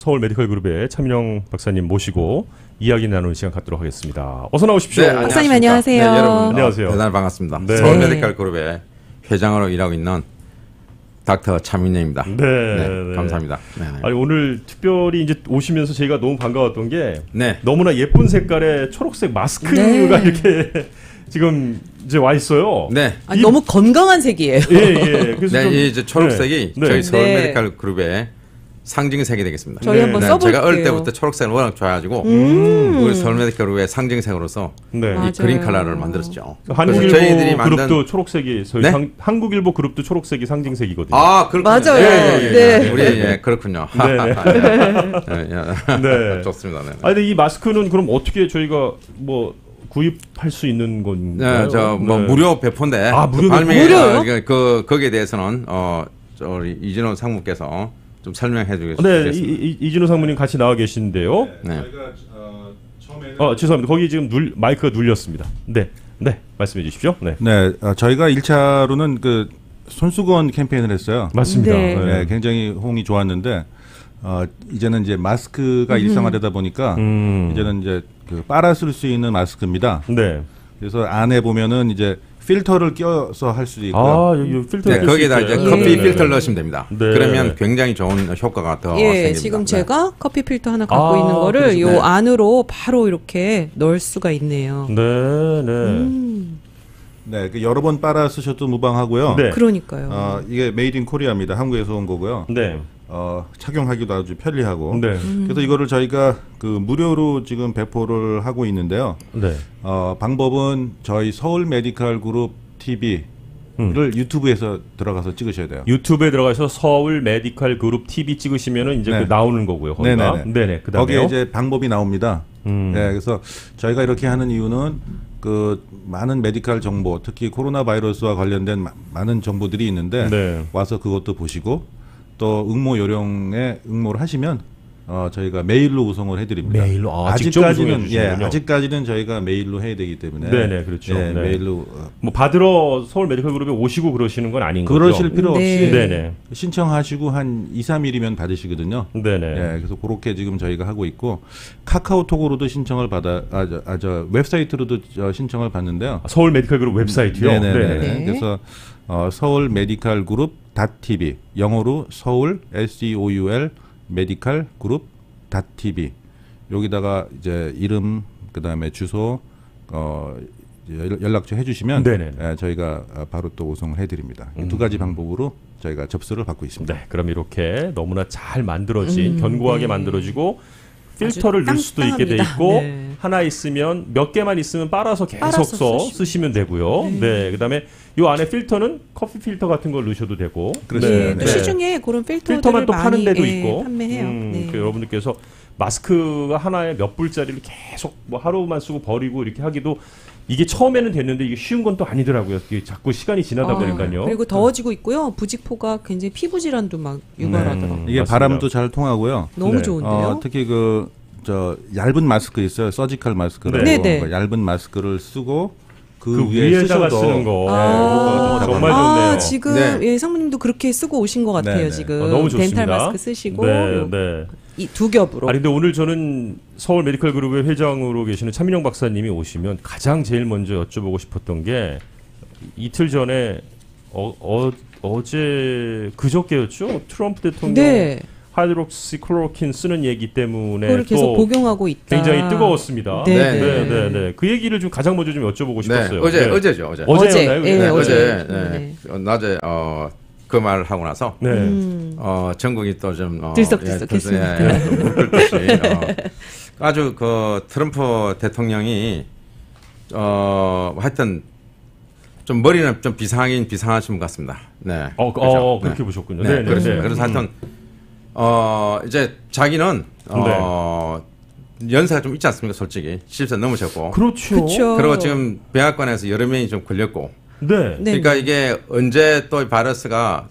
서울 메디컬 그룹의 차민영 박사님 모시고 이야기 나누는 시간 갖도록 하겠습니다. 어서 나오십시오. 네, 박사님 안녕하세요. 네, 여러분 안녕하세요. 대단히 반갑습니다. 네. 서울 메디컬 그룹의 회장으로 일하고 있는 닥터 차민영입니다. 네, 네. 감사합니다. 네, 네. 아니 오늘 특별히 이제 오시면서 저희가 너무 반가웠던 게 네. 너무나 예쁜 색깔의 초록색 마스크가 네. 이렇게 지금 이제 와 있어요. 네. 아, 너무 건강한 색이에요. 예, 예. 그래서 네, 좀, 이제 초록색이 네. 저희 서울 네. 메디컬 그룹의 상징색이 되겠습니다. 저희 네. 한번 네, 써볼게요. 제가 어릴 때부터 초록색을 워낙 좋아해가지고 우리 서울 메디컬 그룹의 상징색으로서 네. 맞아요. 이 그린 컬러를 만들었죠. 한국일보 그래서 저희들이 만든 그룹도 초록색이 저희 네? 한국일보 그룹도 초록색이 상징색이거든요. 아, 그렇군요. 맞아요. 예, 예, 네. 예. 우리 예, 그렇군요. 네. 좋습니다. 네. 아 근데 이 마스크는 그럼 어떻게 저희가 뭐 구입할 수 있는 건가요? 네, 저 뭐 네. 무료 배포인데 아, 무료 배포. 무료요? 거기에 대해서는 저 우리 이진호 상무께서 좀 설명해 네, 주겠습니다. 이진호 상무님 같이 나와 계시는데요. 네. 저희가 처음에는 죄송합니다. 거기 지금 마이크가 눌렸습니다. 네, 네, 말씀해 주십시오. 네, 네, 저희가 1차로는 그 손수건 캠페인을 했어요. 맞습니다. 네. 네, 굉장히 호응이 좋았는데 이제는 이제 마스크가 일상화되다 보니까 이제는 이제 그 빨아 쓸 수 있는 마스크입니다. 네. 그래서 안에 보면은 이제 필터를 껴서 할 수도 있고요. 아, 여기 필터. 네, 거기다 이제 커피 네, 필터를 네. 넣으시면 됩니다. 네. 그러면 굉장히 좋은 효과가 더 예, 생깁니다. 지금 네. 제가 커피 필터 하나 갖고 아, 있는 거를 그러시구나. 요 안으로 바로 이렇게 넣을 수가 있네요. 네, 네. 네, 그 여러 번 빨아 쓰셔도 무방하고요. 네. 그러니까요. 이게 메이드 인 코리아입니다. 한국에서 온 거고요. 네. 착용하기도 아주 편리하고. 네. 그래서 이거를 저희가 그 무료로 지금 배포를 하고 있는데요. 네. 방법은 저희 서울 메디컬 그룹 TV를 유튜브에서 들어가서 찍으셔야 돼요. 유튜브에 들어가서 서울 메디컬 그룹 TV 찍으시면은 이제 네. 그 나오는 거고요. 거기가. 네네네. 네네. 그다음에요. 거기에 이제 방법이 나옵니다. 네, 그래서 저희가 이렇게 하는 이유는 그 많은 메디컬 정보, 특히 코로나 바이러스와 관련된 많은 정보들이 있는데 네. 와서 그것도 보시고 또 응모 요령에 응모를 하시면 저희가 메일로 우송을 해드립니다. 메일로? 직접 우송해 주시는군요. 아직까지는 저희가 메일로 해야 되기 때문에 네네, 그렇죠. 네, 네. 메일로 뭐 받으러 서울 메디컬 그룹에 오시고 그러시는 건 아닌 거죠? 그러실 필요 없이 네. 네네. 신청하시고 한 2, 3일이면 받으시거든요. 네네. 네, 그래서 그렇게 지금 저희가 하고 있고 카카오톡으로도 신청을 웹사이트로도 신청을 받는데요. 서울 메디컬 그룹 웹사이트요? 네네네. 네. 그래서 서울 메디컬 그룹 .tv 영어로 서울 SEOUL 메디컬 그룹 .tv 여기다가 이제 이름 그다음에 주소 연락처 해주시면 네네. 저희가 바로 또 오송을 해드립니다. 이 두 가지 방법으로 저희가 접수를 받고 있습니다. 네, 그럼 이렇게 너무나 잘 만들어진 견고하게 만들어지고 필터를 넣을 수도 있게 돼 있고 네. 하나 있으면 몇 개만 있으면 빨아서 계속 빨아서 쓰시면 되고요. 네, 그다음에 요 안에 필터는 커피 필터 같은 걸 넣으셔도 되고. 그렇습니다. 네, 또 시중에 그런 필터들을 필터만 또 많이 파는 데도 있고. 판매해요. 네. 그 여러분들께서 마스크가 하나에 몇 불짜리를 계속 뭐 하루만 쓰고 버리고 이렇게 하기도 이게 처음에는 됐는데 이게 쉬운 건 또 아니더라고요. 이게 자꾸 시간이 지나다 보니까요. 그리고 더워지고 있고요. 부직포가 굉장히 피부 질환도 막 유발하더라고요. 이게 맞습니다. 바람도 잘 통하고요. 너무 네. 좋은데요. 특히 저 얇은 마스크 있어요. 서지컬 마스크라고 네. 네네. 얇은 마스크를 쓰고 그 위에 위에다가 쓰셔도 쓰는 거. 아, 네, 정말 좋네요. 지금 네. 예, 상무님도 그렇게 쓰고 오신 것 같아요. 네네. 지금 너무 좋습니다. 덴탈 마스크 쓰시고 네, 네. 이 두 겹으로. 아니 근데 오늘 저는 서울 메디컬 그룹의 회장으로 계시는 차민영 박사님이 오시면 가장 제일 먼저 여쭤보고 싶었던 게 이틀 전에 어제 그저께였죠? 트럼프 대통령 네. 하이드록시클로로킨 쓰는 얘기 때문에 그걸 계속 또 복용하고 있다. 굉장히 뜨거웠습니다. 네. 네. 그 얘기를 좀 가장 먼저 좀 여쭤보고 네, 싶었어요. 어제죠. 어제였나요? 네, 네, 어제. 어제 낮에 그 말을 하고 나서 네. 전국이 또 좀 들썩들썩했습니다. 물 끓듯이 아주 그 트럼프 대통령이 하여튼 좀 머리는 좀 비상하신 것 같습니다. 네. 그렇죠. 그렇게 보셨군요. 네, 네, 그렇습니다. 네. 그래서 하여튼 이제 자기는 연세가 좀 있지 않습니까? 솔직히 70세 넘으셨고. 그렇죠. 그렇죠. 그리고 지금 백악관에서 여러 명이 좀 걸렸고. 네. 네. 그러니까 이게 언제 또 바이러스가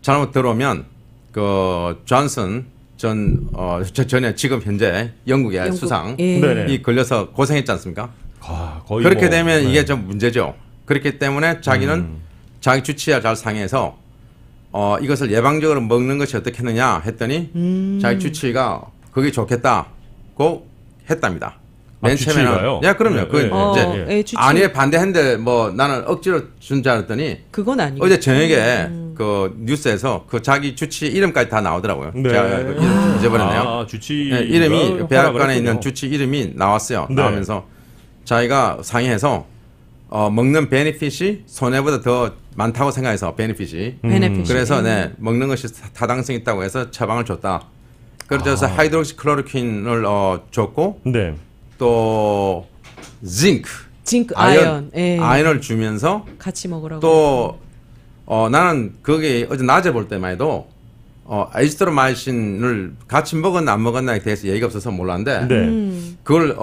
잘못 들어오면 그 존슨 전에 지금 현재 영국의 수상이 네네. 걸려서 고생했지 않습니까? 거의 그렇게 뭐, 되면 네. 이게 좀 문제죠. 그렇기 때문에 자기는 자기 주치의와 잘 상의해서 이것을 예방적으로 먹는 것이 어떻겠느냐 했더니 자기 주치의가 그게 좋겠다고 했답니다. 맨 처음에는 주치의가요? 야 그럼요. 네, 그 네. 이제 예, 주치- 아니에 반대했는데 뭐 나는 억지로 준 줄 알았더니 그건 아니고. 어제 저녁에 그 뉴스에서 그 자기 주치 이름까지 다 나오더라고요. 네. 제가 그 이름 잊어버렸네요. 아, 주치 네, 이름이 백악관에 있는 주치 이름이 나왔어요. 네. 나오면서 자기가 상의해서 먹는 베네핏이 손해보다 더 많다고 생각해서 베네핏이 베네핏이. 그래서 네, 먹는 것이 타당성 있다고 해서 처방을 줬다. 그래서 하이드록시클로로퀸을 줬고 네. 또 징크, 아연. 예. 아연을 주면서 같이 먹으라고. 또 나는 그게 어제 낮에 볼 때만 해도 에지트로마이신을 같이 먹었나 안 먹었나에 대해서 얘기가 없어서 몰랐는데 네. 그걸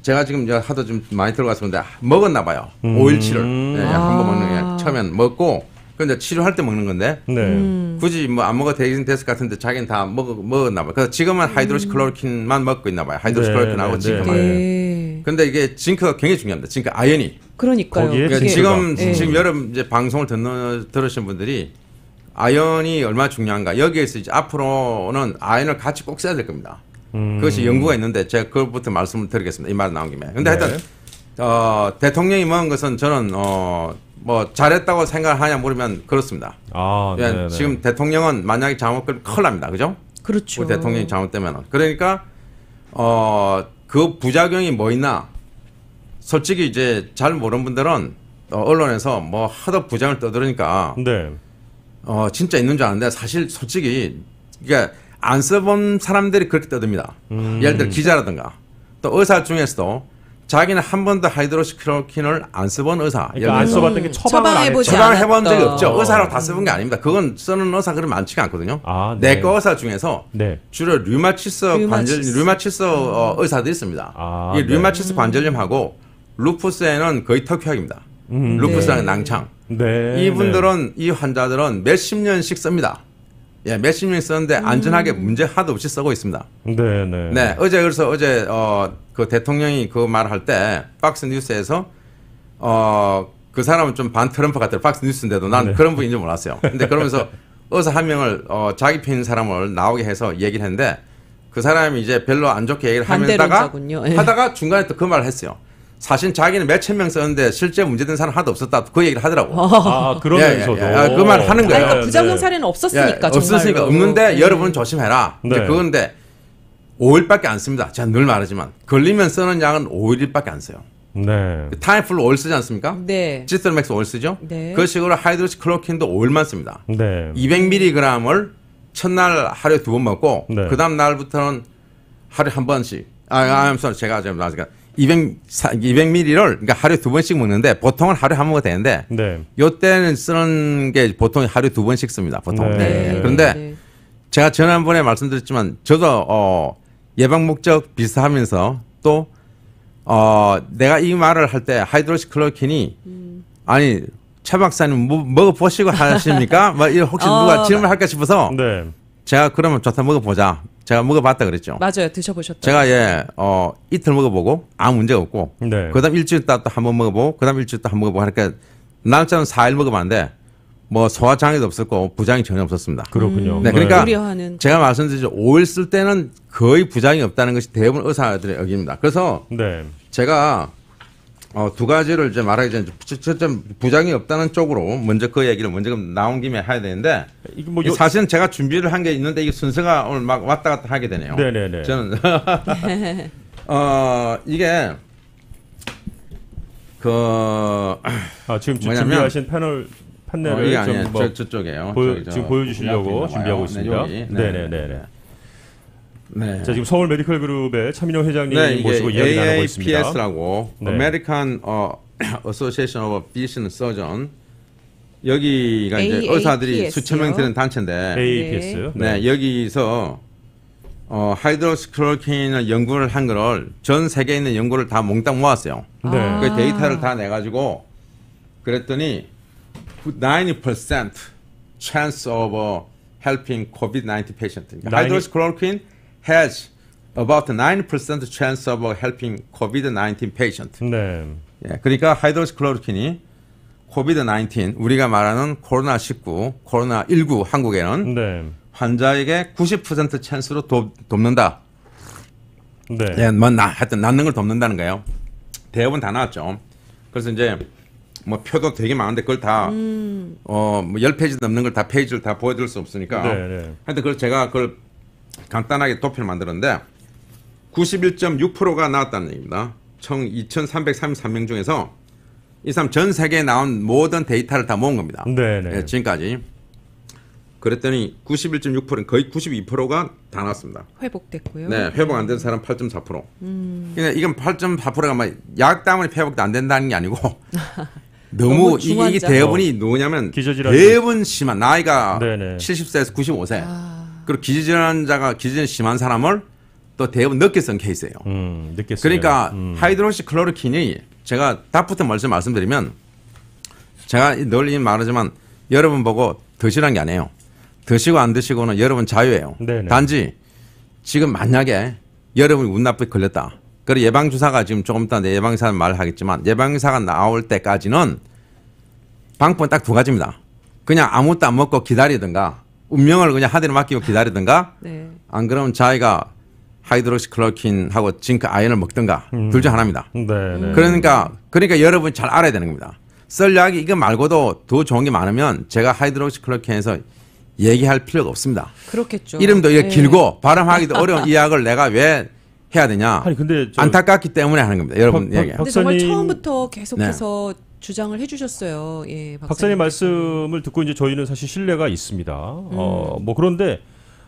제가 지금 하도 좀 많이 들어갔었는데 먹었나 봐요. 5일치를 네, 한번 먹는 게 처음엔 먹고 근데 치료할 때 먹는 건데 네. 굳이 뭐 안 먹어도 되긴 됐을 것 같은데 자기는 다 먹었나 봐요. 그래서 지금은 하이드로시클로로킨만 먹고 있나 봐요. 하이드로시클로로킨하고 네, 네, 징크만. 네. 근데 이게 징크가 굉장히 중요합니다. 징크 아연이. 그러니까요. 거기에 그러니까 징크가. 지금 여러분 이제 방송을 들으신 분들이 아연이 얼마나 중요한가 여기에서 이제 앞으로는 아연을 같이 꼭 써야 될 겁니다. 그것이 연구가 있는데 제가 그것부터 말씀을 드리겠습니다. 이 말 나온 김에. 근데 네. 하여튼 대통령이 먹은 것은 저는 뭐 잘했다고 생각하냐 물으면 그렇습니다. 아, 예, 네. 지금 대통령은 만약에 잘못 걸면 큰일 납니다. 그죠? 그렇죠. 우리 대통령이 잘못되면은. 그러니까 그 부작용이 뭐 있나? 솔직히 이제 잘 모르는 분들은 언론에서 뭐 하도 부작용을 떠들으니까 네. 진짜 있는 줄 아는데 사실 솔직히 그러니까 안 써본 사람들이 그렇게 떠듭니다. 예를 들어 기자라든가 또 의사 중에서도 자기는 한 번도 하이드로시클로로킨을 안 써본 의사. 그러니까 안 써봤던 게 처방을 안 처방해보지 했죠. 처방을 해본 적이 않았다. 없죠. 의사라고 다 써본 게 아닙니다. 그건 쓰는 의사 그렇게 많지가 않거든요. 아, 네. 내과 의사 중에서 네. 주로 류마티스 의사들이 있습니다. 아, 이 네. 류마티스 관절염하고 루푸스에는 거의 턱혈입니다. 루푸스라는 낭창. 네. 이분들은 이 환자들은 몇십 년씩 씁니다. 예, 몇십 년 썼는데 안전하게 문제 하나도 없이 쓰고 있습니다. 네, 네. 네, 어제 그 대통령이 그 말을 할 때 박스 뉴스에서 그 사람은 좀 반 트럼프 같아요. 박스 뉴스인데도 난 네. 그런 분인 줄 몰랐어요. 근데 그러면서 의사 한 명을 자기 편인 사람을 나오게 해서 얘기를 했는데 그 사람이 이제 별로 안 좋게 얘기를 반대론자군요. 예. 하다가 중간에 또 그 말을 했어요. 사실 자기는 몇천 명 썼는데 실제 문제된 사람 하나도 없었다. 그 얘기를 하더라고. 아, 그러면서도. 그 말 하는 거예요. 그러니까 부작용 네. 사례는 없었으니까 정말로. 없었으니까 없는데 네. 여러분 조심해라. 네. 그건데 5일밖에 안 씁니다. 제가 늘 말하지만 걸리면 쓰는 약은 5일밖에 안 써요. 네. 타임플루 5일 쓰지 않습니까? 네. 지스터맥스 5일 쓰죠. 네. 그 식으로 하이드로시클로로킨도 5일만 씁니다. 네. 200mg을 첫날 하루에 2번 먹고 네. 그 다음 날부터는 하루에 한 번씩. 제가 좀 나니까 200ml를 그러니까 하루에 2번씩 먹는데 보통은 하루에 한 번 먹어도 되는데 네. 요때는 쓰는 게 보통 하루에 2번씩 씁니다. 보통. 네. 그런데 네. 제가 지난번에 말씀드렸지만 저도 예방 목적 비슷하면서 또 내가 이 말을 할 때 하이드로시클로로킨이 아니 최 박사님 먹어보시고 하십니까? 뭐 혹시 누가 질문할까 싶어서 네. 제가 그러면 좋다 먹어보자. 제가 먹어봤다 그랬죠. 맞아요. 드셔보셨다. 제가 이틀 먹어보고 아무 문제가 없고 네. 그다음 일주일 있다 또 한 번 먹어보고 그다음 일주일 또 한 번 먹어보고 하니까 날짜는 4일 먹어봤는데 뭐 소화장애도 없었고 부작용이 전혀 없었습니다. 그렇군요. 네, 그러니까 우려하는. 제가 말씀드렸죠. 5일 쓸 때는 거의 부작용이 없다는 것이 대부분 의사들의 의견입니다. 그래서 네. 제가 두 가지를 이제 말하기 전에 좀 부작용이 없다는 쪽으로 먼저 그 얘기를 먼저 나온 김에 해야 되는데 이게 뭐 사실은 제가 준비를 한 게 있는데 이게 순서가 오늘 막 왔다 갔다 하게 되네요. 네네네. 저는 이게 지금 뭐냐면 준비하신 판넬을 이게 아니에요. 좀 뭐 저쪽이에요. 지금 보여주시려고 앞에 준비하고 나와요. 있습니다. 여기. 네네네. 네. 자, 지금 서울 메디컬 그룹의 차민영 회장님 네, 이게 모시고 이야기 나누고 있습니다. AAPS라고 네. American Association of Physician Surgeon 여기가 이제 AAPS 요? 의사들이 수천 명 되는 단체인데 AAPS. 네, 여기서 하이드로시클로로킨을 연구를 한 거를 전 세계에 있는 연구를 다 몽땅 모았어요. 네. 그 데이터를 다 내가지고 그랬더니 90% chance of helping COVID-19 patient. Hydroxychloroquine has about 9% chance of helping COVID-19 patient. 네. 예, 그러니까 하이드로시클로로킨이 코비드-19 우리가 말하는 코로나19, 코로나19 한국에는 네. 환자에게 90% 찬스로 돕는다. 네. 예, 뭐 하여튼 낫는 걸 돕는다는 거예요. 대부분 다 나왔죠. 그래서 이제 뭐 표도 되게 많은데 그걸 다 뭐 10페이지 넘는 걸 다 페이지를 다 보여드릴 수 없으니까. 네, 네. 하여튼 그걸 제가 그걸 간단하게 도표를 만들었는데 91.6%가 나왔다는 얘기입니다. 총 2,333명 중에서 이 사람 전 세계에 나온 모든 데이터를 다 모은 겁니다. 네, 네. 예, 지금까지. 그랬더니 91.6%는 거의 92%가 다 나왔습니다. 회복됐고요. 네, 회복 안 된 사람 8.4%. 그러니까 이건 8.4%가 막 약 때문에 회복도 안 된다는 게 아니고 너무 너무 이게 중환자. 대부분이 누구냐면 기저질환. 대부분 심한 나이가 네네. 70세에서 95세. 그리고 기저질환자가 기저질환 심한 사람을 또 대부분 늦게 쓴 케이스예요. 느꼈어요. 그러니까 하이드록시클로로킨이 제가 답부터 말씀드리면 제가 늘 말하지만 여러분 보고 드시라는 게 아니에요. 드시고 안 드시고는 여러분 자유예요. 네네. 단지 지금 만약에 여러분이 운 나쁘게 걸렸다. 그리고 예방주사가 지금 조금 이따 내 예방주사 말하겠지만 예방주사가 나올 때까지는 방법은 딱 두 가지입니다. 그냥 아무것도 안 먹고 기다리든가 운명을 그냥 하늘에 맡기고 기다리든가 네. 안 그러면 자기가 하이드록시클로킨하고 징크 아연을 먹든가 둘 중 하나입니다. 네, 네. 그러니까 여러분이 잘 알아야 되는 겁니다. 썰 약이 이거 말고도 더 좋은 게 많으면 제가 하이드록시클로킨에서 얘기할 필요가 없습니다. 그렇겠죠. 이름도 이렇게 네. 길고 발음하기도 어려운 이 약을 내가 왜 해야 되냐. 아니 근데 안타깝기 때문에 하는 겁니다. 여러분 얘기. 근데 정말 박사님- 처음부터 계속해서 주장을 해주셨어요. 예, 박사님 말씀을 듣고 이제 저희는 사실 신뢰가 있습니다. 뭐 그런데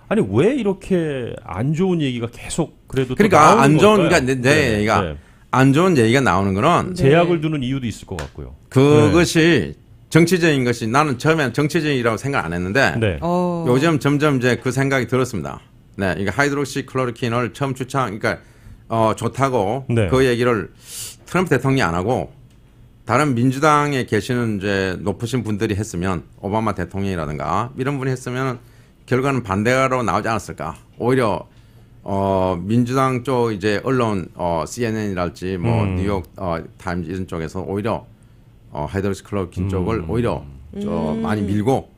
아니 왜 이렇게 안 좋은 얘기가 계속 그래도 또 그러니까 나오는 안 좋은 걸까요? 그러니까 내 네, 얘기가 네. 안 좋은 얘기가 나오는 거는 제약을 두는 이유도 있을 것 같고요. 그것이 정치적인 것이 나는 처음에는 정치적이라고 생각 안 했는데 네. 요즘 점점 이제 그 생각이 들었습니다. 네, 이게 하이드록시클로로킨을 처음 그러니까 좋다고 네. 그 얘기를 트럼프 대통령이 안 하고 다른 민주당에 계시는 이제 높으신 분들이 했으면 오바마 대통령이라든가 이런 분이 했으면 결과는 반대로 나오지 않았을까. 오히려 민주당 쪽 이제 언론 CNN이랄지 뭐 뉴욕 타임즈 이런 쪽에서 오히려 하이드록시클로로킨 쪽을 오히려 많이 밀고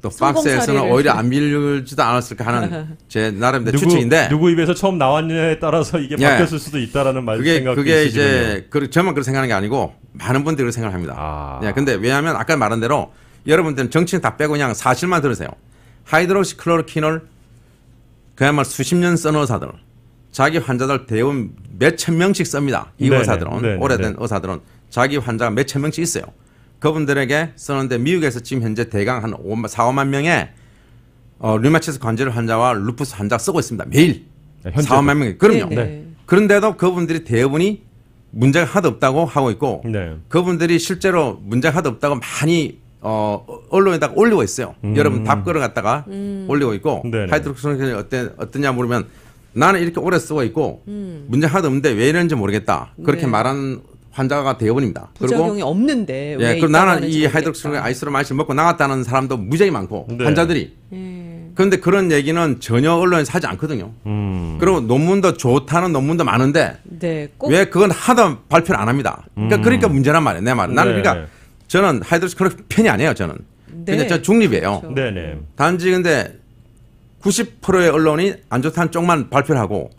또 성공 박스에서는 사례를. 오히려 안 밀지도 않았을까 하는 제 나름대로 추측인데 누구 입에서 처음 나왔느냐에 따라서 이게 예. 바뀌었을 수도 있다라는 말 생각도 그게 있으시군요. 이제 저만 그렇게 생각하는 게 아니고 많은 분들이 그렇게 생각합니다. 아. 예, 근데 왜냐하면 아까 말한 대로 여러분들은 정치는 다 빼고 그냥 사실만 들으세요. 하이드록시클로로킨을 그야말로 수십 년 써놓은 의사들 자기 환자들 대부분 몇천 명씩 씁니다. 이 네네, 의사들은 네네, 오래된 네. 의사들은 자기 환자가 몇천 명씩 있어요. 그분들에게 쓰는데 미국에서 지금 현재 대강 한 4, 5만 명의 류마티스 관절 환자와 루푸스 환자 쓰고 있습니다. 매일 네, 현재도. 4, 5만 명이 그럼요. 네. 그런데도 그분들이 대부분이 문제가 하나도 없다고 하고 있고 네. 그분들이 실제로 문제가 하나도 없다고 많이 언론에다가 올리고 있어요. 여러분 답글을 갖다가 올리고 있고 네네. 하이드록시클로킨이 어떠냐 물으면 나는 이렇게 오래 쓰고 있고 문제 하나도 없는데 왜 이러는지 모르겠다. 그렇게 네. 말하는 환자가 대부분입니다. 부작용이 없는데 예, 왜 그리고 있다고 나는 하는지 이 모르겠다. 하이드록시클로킨 아이소로마이신 먹고 나갔다는 사람도 무지하게 많고 네. 환자들이. 예. 그런데 그런 얘기는 전혀 언론에서 하지 않거든요. 그리고 논문도 좋다는 논문도 많은데 네, 꼭 왜 그건 하도 발표를 안 합니다. 그러니까 문제란 말이에요. 내 말은. 나는 네. 그러니까 저는 하이드록시클로킨 편이 아니에요. 저는. 네. 그냥 저 중립이에요. 그렇죠. 네네. 단지 근데 90%의 언론이 안 좋다는 쪽만 발표를 하고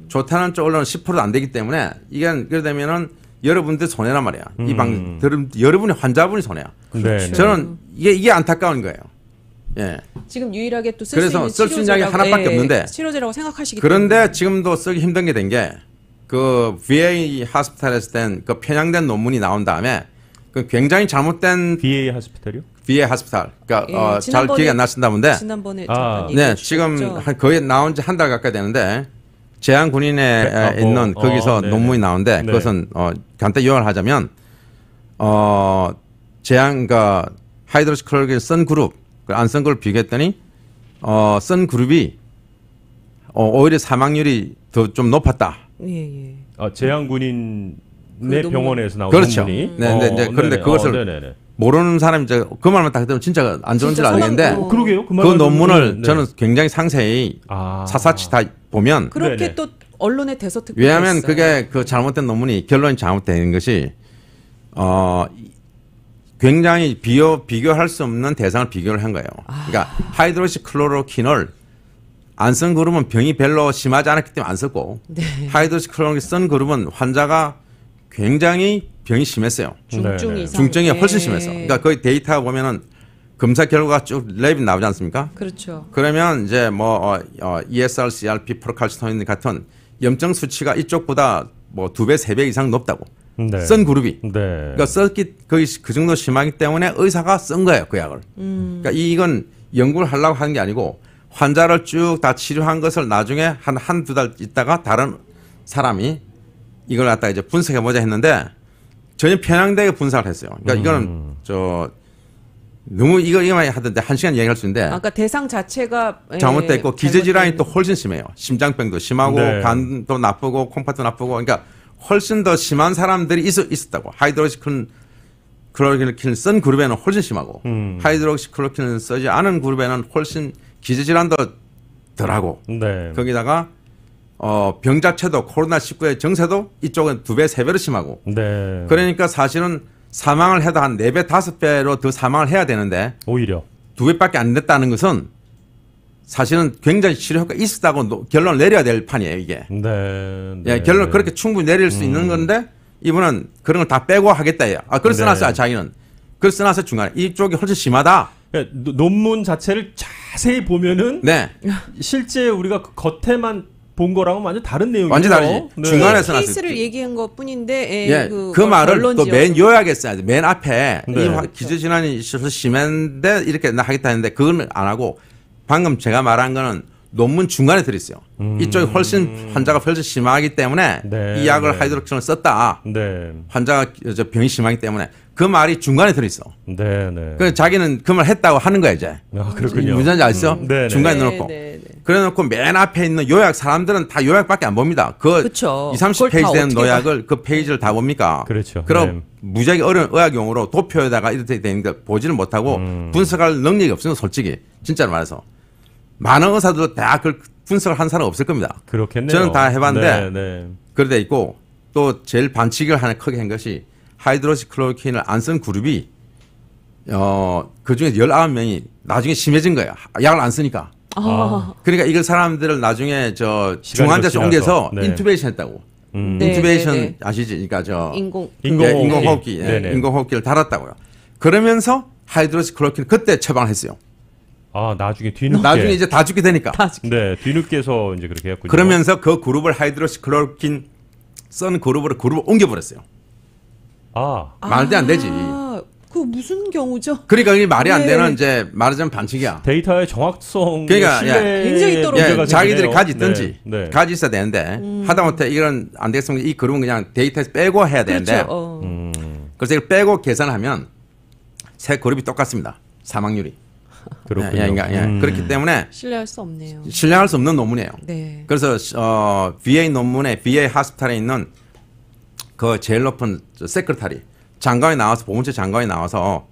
좋다는 쪽 언론은 10%도 안 되기 때문에 이게 그러다면은 여러분들 손해란 말이야. 이 방 들은 여러분의 환자분이 손해야. 네. 저는 이게 안타까운 거예요. 예. 지금 유일하게 또 쓸 수 그래서 있는 쓸수 있는 약이 치료제라고- 하나밖에 예, 없는데 치료제라고 생각하시기 그런데 때문에 지금도 쓰기 힘든 게 된 게 그 VA 하스피탈에서 된 그 편향된 논문이 나온 다음에 그 굉장히 잘못된 BA 하스피탈이요? VA 하스피탈. 그러니까 예, 잘 지난번에- 기억이 안 나신다 본데 지난번에 아. 잠깐 네, 얘기해 지금 주셨죠. 한 거의 나온 지 한 달 가까이 되는데 제한 군인에 네, 있는 거기서 네네. 논문이 나오는데 네. 그것은 간단히 요약을 하자면 제한 그러니까 하이드록시클로로킨 쓴 그룹 안 쓴 걸 비교했더니 쓴 그룹이 오히려 사망률이 더 좀 높았다. 예, 예. 재향군인의 논문. 병원에서 나온 그렇죠. 논문이. 네, 네, 이제 그런데 네네. 그것을 네네네. 모르는 사람이 이제 그 말만 딱 듣면 진짜 안 좋은 줄 진짜 알겠는데 성황- 그러게요. 그 말만 논문을 듣고는, 네. 저는 굉장히 상세히 아. 사사치 다 보면 그렇게 네네. 또 언론에 대서특 왜냐하면 그게 그 잘못된 논문이 결론이 잘못된 것이 굉장히 비교할 수 없는 대상을 비교를 한 거예요. 그러니까 하이드로시클로로킨을 안 쓴 그룹은 병이 별로 심하지 않았기 때문에 안 썼고 네. 하이드로시클로로킨 쓴 그룹은 환자가 굉장히 병이 심했어요. 중증 네, 네. 이상. 중증이 훨씬 심했어. 그러니까 거기 데이터 보면은 검사 결과가 쭉 랩이 나오지 않습니까? 그렇죠. 그러면 이제 뭐 ESR, CRP, 프로칼시토닌 같은 염증 수치가 이쪽보다 뭐 2배, 3배 이상 높다고. 네. 쓴 그룹이. 네. 그러니까 썼기 거의 그 정도 심하기 때문에 의사가 쓴 거예요, 그 약을. 그러니까 이건 연구를 하려고 하는 게 아니고 환자를 쭉 다 치료한 것을 나중에 한두 달 있다가 다른 사람이 이걸 갖다가 이제 분석해 보자 했는데 전혀 편향되게 분석을 했어요. 그러니까 이거는 너무 이거만 하던데 1시간 얘기할 수 있는데 아까 대상 자체가 잘못됐고 기저질환이 또 훨씬 심해요. 심장병도 심하고 네. 간도 나쁘고 콩팥도 나쁘고 그러니까 훨씬 더 심한 사람들이 있었다고. 하이드로시클로로킨을 쓴 그룹에는 훨씬 심하고 하이드로시클로로킨을 쓰지 않은 그룹에는 훨씬 기저질환도 덜하고 네. 거기다가 병 자체도 코로나19의 정세도 이쪽은 2배, 3배로 심하고 네. 그러니까 사실은 사망을 해도 한 4배, 5배로 더 사망을 해야 되는데 오히려 2배밖에 안 됐다는 것은 사실은 굉장히 치료 효과가 있었다고 결론을 내려야 될 판이에요, 이게. 네. 예, 네. 결론을 그렇게 충분히 내릴 수 있는 건데 이분은 그런 걸 다 빼고 하겠다 해요. 그걸 써놨어요, 네. 자기는. 그걸 써놨어요, 중간에. 이쪽이 훨씬 심하다. 그러니까 논문 자체를 자세히 보면은 네. 실제 우리가 그 겉에만 본 거랑은 완전 다른 내용이에요. 완전 다르지. 네. 중간에 써놨어요. 케이스를 얘기한 것 뿐인데 예, 그 말을 또 결론지어서. 맨 요약에 써야 돼. 맨 앞에 네. 이 기저질환이 있어서 심한데 이렇게 나 하겠다 했는데 그걸 안 하고 방금 제가 말한 거는 논문 중간에 들어있어요. 이쪽이 훨씬 환자가 훨씬 심하기 때문에 네, 이 약을 네. 하이드로킨을 썼다. 네. 환자가 병이 심하기 때문에 그 말이 중간에 들어있어. 네, 네. 그래서 자기는 그 말 했다고 하는 거야 이제. 아, 그렇군요. 무슨 말인지 알죠? 네, 네. 중간에 네, 넣어놓고. 네, 네. 그래놓고 맨 앞에 있는 요약 사람들은 다 요약밖에 안 봅니다. 그쵸. 20, 30 그걸 다 페이지 된 어떻게 요약을 그 페이지를 다 봅니까? 그렇죠. 그럼 네. 무지하게 어려운 의학용어로 도표에다가 이렇게 되는 걸 보지를 못하고 분석할 능력이 없어요. 솔직히 진짜로 말해서 많은 의사들도 다 그걸 분석을 한 사람 없을 겁니다. 그렇겠네요. 저는 다 해봤는데 네, 네. 그래 돼 있고 또 제일 반칙을 하나 크게 한 것이 하이드로시클로로킨을 안 쓴 그룹이 그 중에 19명이 나중에 심해진 거예요. 약을 안 쓰니까. 그러니까 이걸 사람들을 나중에 저 시간이 중환자실 지나서. 옮겨서 네. 인투베이션 했다고. 네, 인투베이션 네, 네. 아시지? 그러니까 저 인공호흡기. 인공호흡기, 네네. 인공호흡기를 달았다고요. 그러면서 하이드로시클로로킨을 그때 처방했어요. 아, 나중에 뒤늦게. 나중에 이제 다 죽게 되니까. 네, 뒤늦게서 이제 그렇게 했군요. 그러면서 그 그룹을 하이드로시클로로킨 쓴 그룹을 옮겨버렸어요. 아, 말도 안 되지. 그 무슨 경우죠? 그러니까 이게 말이 안 네. 되는 이제 말하자면 반칙이야. 데이터의 정확성, 그러니까, 신뢰 굉장히 떨어져요. 예, 자기들이 가지 있든지 네. 네. 가지 있어야 되는데 하다못해 이런 안 되겠으면 이 그룹은 그냥 데이터에서 빼고 해야 되는데 그렇죠. 그래서 이걸 빼고 계산하면 세 그룹이 똑같습니다. 사망률이. 그렇군요. 예, 그러니까, 그렇기 때문에 신뢰할 수 없네요. 신뢰할 수 없는 논문이에요. 네. 그래서 VA 논문에 VA 하스피탈에 있는 그 제일 높은 세크레타리 장관이 나와서 보문처 장관이 나와서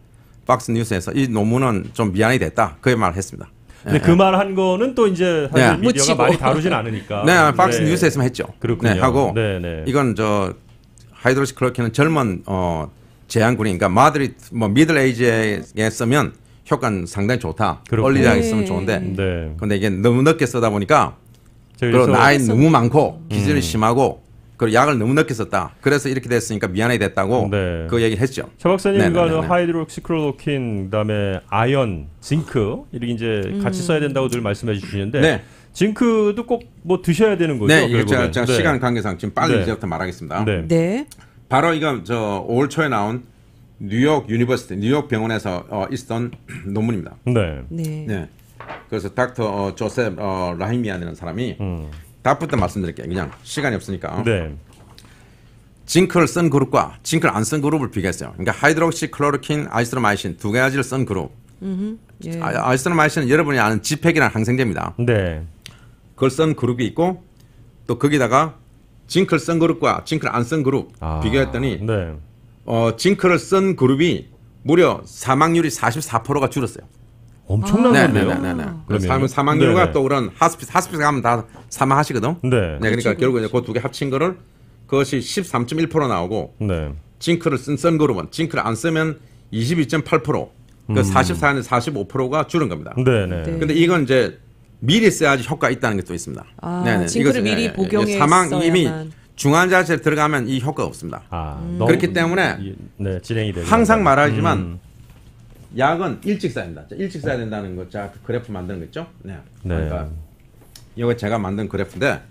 박스 뉴스에서 이 논문은 좀 미안이 됐다. 그 말을 했습니다. 근데 그 말 한 거는 또 이제 사실 네. 미디어가 묻히고. 많이 다루진 않으니까. 네, 박스 뉴스에서만 했죠. 그렇군요. 네, 하고 네, 네. 이건 저 하이드로시클로로킨은 젊은 제한군이 그러니까 마드리 뭐 미들 에이지에 쓰면 효과는 상당히 좋다. 그렇군요. 얼리하게 네. 쓰면 좋은데 네. 근데 이게 너무 늦게 쓰다 보니까 제가 그리고 그래서 나이 너무 많고 기질이 심하고 그리고 약을 너무 늦게 썼다. 그래서 이렇게 됐으니까 미안하게 됐다고 네. 그 얘기를 했죠. 최 박사님 네, 이거 네, 네, 네. 하이드로시클로로킨 그다음에 아연, 징크 이렇게 이제 같이 써야 된다고 늘 말씀해 주시는데 네. 징크도 꼭 뭐 드셔야 되는 거죠? 네, 이거 결국엔. 제가 네. 시간 관계상 지금 빨리 네. 이제부터 말하겠습니다. 네. 네. 바로 이거 저 5월 초에 나온 뉴욕 유니버시티 뉴욕 병원에서 있었던 논문입니다. 네. 네. 네. 그래서 닥터 조셉 라히미안이라는 사람이 답부터 말씀드릴게요. 그냥 시간이 없으니까. 네. 징크를 쓴 그룹과 징크를 안 쓴 그룹을 비교했어요. 그러니까 하이드록시클로로킨, 아이스트로마이신 두 가지를 쓴 그룹. 예. 아이스트로마이신은 여러분이 아는 지팩이라는 항생제입니다. 네. 그걸 쓴 그룹이 있고 또 거기다가 징크를 쓴 그룹과 징크를 안 쓴 그룹 비교했더니 네. 징크를 쓴 그룹이 무려 사망률이 44%가 줄었어요. 엄청난 건데요. 그러면 사망률과 네네. 또 그런 하스피스 가면 다 사망하시거든. 네. 그러니까 결국 이제 그 두 개 합친 거를 그것이 13.1% 나오고 네. 징크를 쓴 그룹은 징크를 안 쓰면 22.8%, 그 44에서 45%가 줄은 겁니다. 네네. 네. 근데 이건 이제 미리 써야지 효과 있다는 게 또 있습니다. 징크를 미리 복용해 사망 이미 써야만. 중환자실에 들어가면 이 효과가 없습니다. 너무 그렇기 때문에 진행이 되죠. 항상 말하지만 약은 일찍 써야 된다. 일찍 써야 된다는 거, 자, 그 그래프 만드는 거 있죠? 네. 네. 그러니까 이거 제가 만든 그래프인데,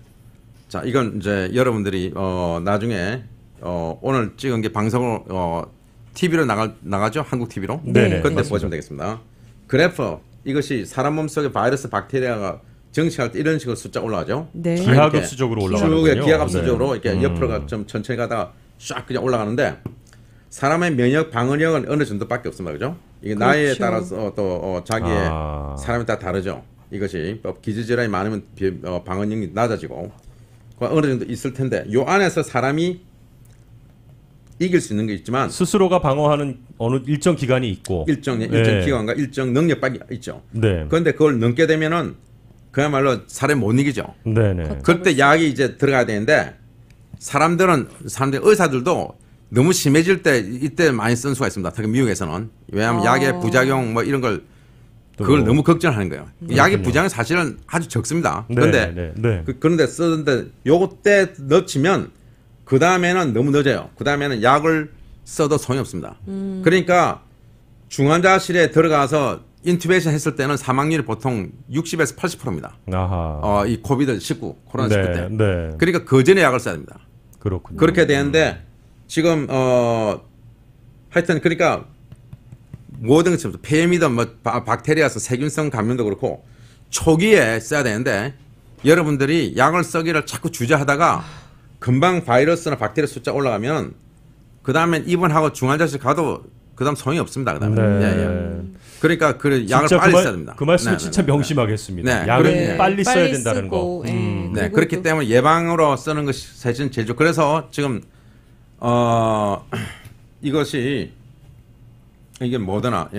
자, 이건 이제 여러분들이 나중에 오늘 찍은 게 방송으로 TV로 나가죠? 한국 TV로. 네네. 그때 보시면 되겠습니다. 그래프 이것이 사람 몸속에 바이러스, 박테리아가 정식할 때 이런 식으로 숫자 올라가죠. 네. 기하급수적으로 올라가는군요. 쭉 기하급수적으로 네. 이렇게 옆으로가 좀 천천히 가다가 쫙 그냥 올라가는데 사람의 면역 방어력은 어느 정도밖에 없습니다, 그죠? 이게 그렇죠. 나이에 따라서 또 자기의 사람에 따라 다르죠. 이것이 기저질환이 많으면 방어력이 낮아지고 어느 정도 있을 텐데 요 안에서 사람이 이길 수 있는 게 있지만 스스로가 방어하는 어느 일정 기간이 있고 일정 네. 기간과 일정 능력밖에 있죠. 네. 그런데 그걸 넘게 되면은 그야말로 사람이 못 이기죠. 네네. 그때 약이 이제 들어가야 되는데 사람들 의사들도 너무 심해질 때 이때 많이 쓴 수가 있습니다. 특히 미국에서는 왜냐하면 약의 부작용 뭐 이런 걸 그걸 너무 걱정하는 거예요. 약의 부작용 사실은 아주 적습니다. 그런데 그런데 쓰는데 요때 넣치면 그 다음에는 너무 늦어요. 그 다음에는 약을 써도 소용이 없습니다. 그러니까 중환자실에 들어가서 인투베이션 했을 때는 사망률이 보통 60에서 80%입니다. 아하. 이 코비드-19, 코로나19 때. 네. 그러니까 그 전에 약을 써야 됩니다. 그렇군요. 그렇게 되는데 지금 하여튼 그러니까 모든 것처럼 폐렴이든 뭐 박테리아서 세균성 감염도 그렇고 초기에 써야 되는데 여러분들이 약을 쓰기를 자꾸 주저하다가 금방 바이러스나 박테리아 숫자 올라가면 그 다음엔 입원하고 중환자실 가도 그다음 소용이 없습니다. 그다음에. 네. 그러니까 그 약을 빨리 써야 됩니다. 그 말씀은 진짜 명심하겠습니다. 네. 약을 빨리 써야 된다는 쓰고, 거. 네, 그렇기 때문에 예방으로 쓰는 것이 사실은 제일 좋고 그래서 지금 이것이 이게 뭐더나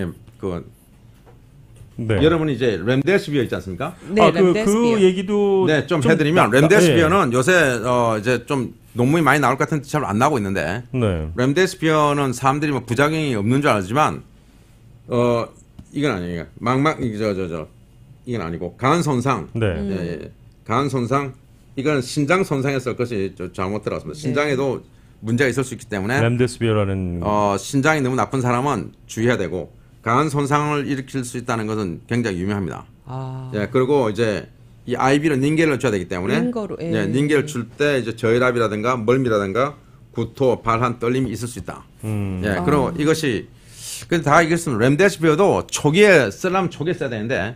네. 여러분이 이제 렘데시비어 있지 않습니까? 네, 그 얘기도 네, 좀 해드리면 렘데시비어는 요새 이제 좀 논문이 많이 나올 것 같은데 잘 안 나오고 있는데 렘데시비어는 사람들이 뭐 부작용이 없는 줄 알지만 이건 아니에요. 이건 아니고 간 손상. 네. 간 손상 이건 신장 손상했을 것이 잘못 들어갔습니다. 신장에도 문제가 있을 수 있기 때문에 렘데시비어라는 신장이 너무 나쁜 사람은 주의해야 되고 간 손상을 일으킬 수 있다는 것은 굉장히 유명합니다. 예, 그리고 이제 이 IV로 닌겔을 줘야 되기 때문에 닌겔을 줄 때 이제 저혈압이라든가 멀미라든가 구토, 발한 떨림이 있을 수 있다. 예, 그리고 이것이 근데 다 이것은 렘데시비어도 초기에 쓰려면 초기에 써야 되는데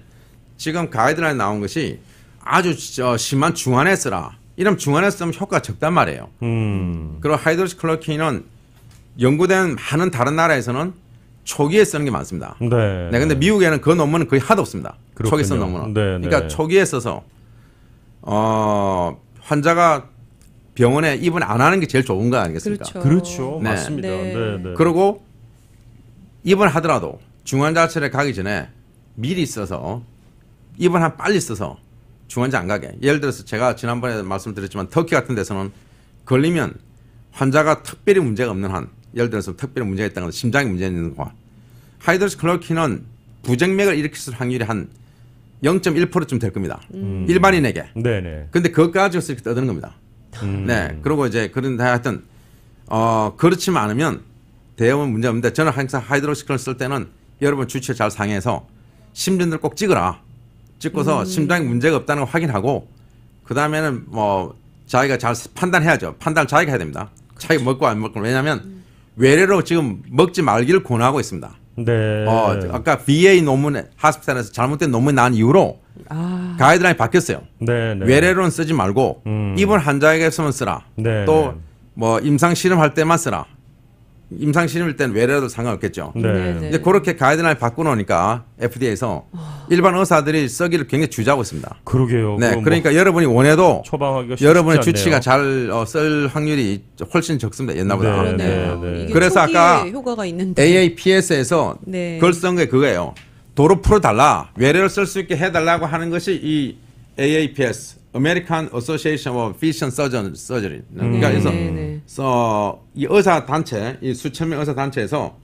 지금 가이드라인에 나온 것이 아주 심한 중환에 쓰라. 이러면 중환에 쓰면 효과가 적단 말이에요. 그리고 하이드로시클로키는 연구된 많은 다른 나라에서는 초기에 쓰는 게 많습니다. 네. 근데 미국에는 그 논문은 거의 하도 없습니다. 그렇군요. 초기에 쓴 논문은. 네, 그러니까 초기에 써서 환자가 병원에 입원 안 하는 게 제일 좋은 거 아니겠습니까? 그렇죠. 네. 맞습니다. 네. 그리고 입원하더라도 중환자실에 가기 전에 미리 써서 입원한 빨리 써서 중환자 안 가게. 예를 들어서 제가 지난번에 말씀드렸지만 터키 같은 데서는 걸리면 환자가 특별히 문제가 없는 한 예를 들어서 특별히 문제가 있다는 건 심장에 문제가 있는 거 하이드로시클로키는 부정맥을 일으킬 확률이 한 0.1%쯤 될 겁니다. 일반인에게. 네네. 근데 그것까지 이렇게 떠드는 겁니다. 네. 그리고 이제 그런데 하여튼 그렇지만 않으면 대형은 문제 없는데 저는 항상 하이드로시클을 쓸 때는 여러분 주치의 잘 상의해서 심전들 꼭 찍어라. 찍고서 심장에 문제가 없다는 걸 확인하고 그 다음에는 뭐 자기가 잘 판단해야죠. 판단을 자기가 해야 됩니다. 자기가 먹고 안 먹고. 왜냐하면 외래로 지금 먹지 말기를 권하고 있습니다. 네. 아까 VA 논문에 하스피탈에서 잘못된 논문이 나온 이후로 가이드라인이 바뀌었어요. 네. 외래로는 쓰지 말고 입원 환자에게서만 쓰라. 네. 또 뭐 임상 실험할 때만 쓰라. 임상 실험일 때는 외래도 상관없겠죠. 네. 이제 그렇게 가이드라인 바꾸놓으니까 FDA에서 일반 의사들이 쓰기를 굉장히 주저하고 있습니다. 그러게요. 네, 그러니까 여러분이 원해도 처방하기가 여러분의 쉽지 주치가 않네요. 잘 쓸 확률이 훨씬 적습니다. 옛날보다. 네. 이게 그래서 초기에 아까 효과가 있는데. AAPS에서 네. 그걸 쓴 게 그거예요. 도로 풀어달라. 외래를 쓸 수 있게 해달라고 하는 것이 이 AAPS, American Association of Physician Surgery. 그러니까 그래서 이 의사 단체, 이 수천 명 의사 단체에서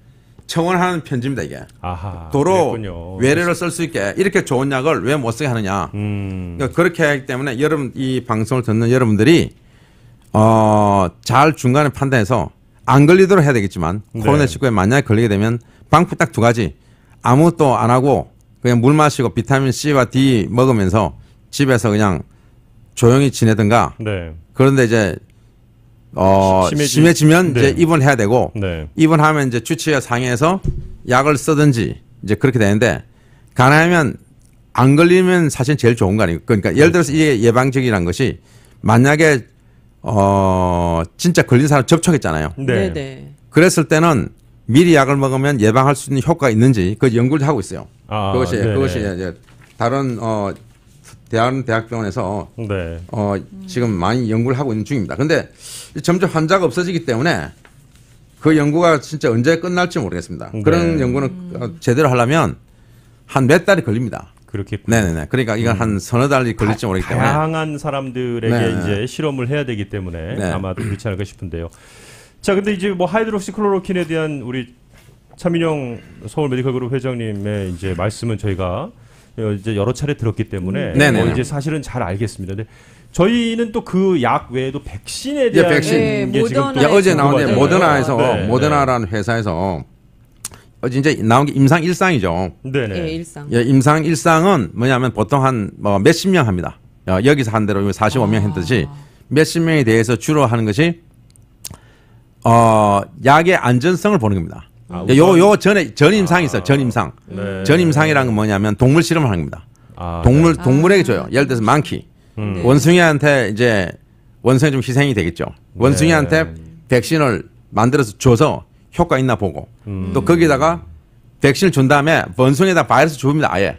청원하는 편지입니다 이게. 아하. 도로 그랬군요. 외래로 쓸 수 있게 이렇게 좋은 약을 왜 못 쓰게 하느냐. 그러니까 그렇게 하기 때문에 이 방송을 듣는 여러분들이 잘 중간에 판단해서 안 걸리도록 해야 되겠지만 네. 코로나19에 만약에 걸리게 되면 방법 딱 두 가지. 아무것도 안 하고 그냥 물 마시고 비타민 C와 D 먹으면서 집에서 그냥 조용히 지내든가. 네. 그런데 이제 심해지면 네. 이제 입원해야 되고 네. 입원하면 이제 주치의와 상의해서 약을 쓰든지 이제 그렇게 되는데 가능하면 안 걸리면 사실 제일 좋은 거 아니에요. 그러니까 예를 들어서 이게 예방적이라는 것이 만약에 진짜 걸린 사람 접촉했잖아요. 네. 네네. 그랬을 때는 미리 약을 먹으면 예방할 수 있는 효과가 있는지 그 연구를 하고 있어요. 아, 그것이 네네. 그것이 이제 다른 대학병원에서 네. 지금 많이 연구를 하고 있는 중입니다. 근데 점점 환자가 없어지기 때문에 그 연구가 진짜 언제 끝날지 모르겠습니다. 네. 그런 연구는 제대로 하려면 한 몇 달이 걸립니다. 그렇겠군요. 네네네. 그러니까 이건 한 서너 달이 걸릴지 모르기 때문에. 다양한 사람들에게 네. 이제 실험을 해야 되기 때문에 네. 아마 그렇지 않을까 싶은데요. 자, 근데 이제 뭐 하이드록시클로로킨에 대한 우리 차민영 서울 메디컬 그룹 회장님의 이제 말씀은 저희가 이제 여러 차례 들었기 때문에 네네네. 이제 사실은 잘 알겠습니다. 근데 저희는 또 그 약 외에도 백신에 대한 백신. 네, 게 지금 또 모더나 어제 나온 게 궁금하잖아요. 모더나에서 네, 모더나라는 회사에서 이제 나온 게 임상 1상이죠. 네네. 예, 일상. 예, 임상 1상은 뭐냐면 보통 한 몇십 명 합니다. 여기서 한 대로 45명 했듯이 몇십 명에 대해서 주로 하는 것이 약의 안전성을 보는 겁니다. 요 전에 전임상이 있어요. 전임상. 네. 전임상이라는 건 뭐냐면 동물 실험을 하는 겁니다. 아, 동물에게 줘요. 예를 들어서 망키. 네. 원숭이한테 이제 원숭이 좀 희생이 되겠죠. 원숭이한테 백신을 만들어서 줘서 효과 있나 보고 또 거기다가 백신을 준 다음에 원숭이에다 바이러스 줍니다. 아예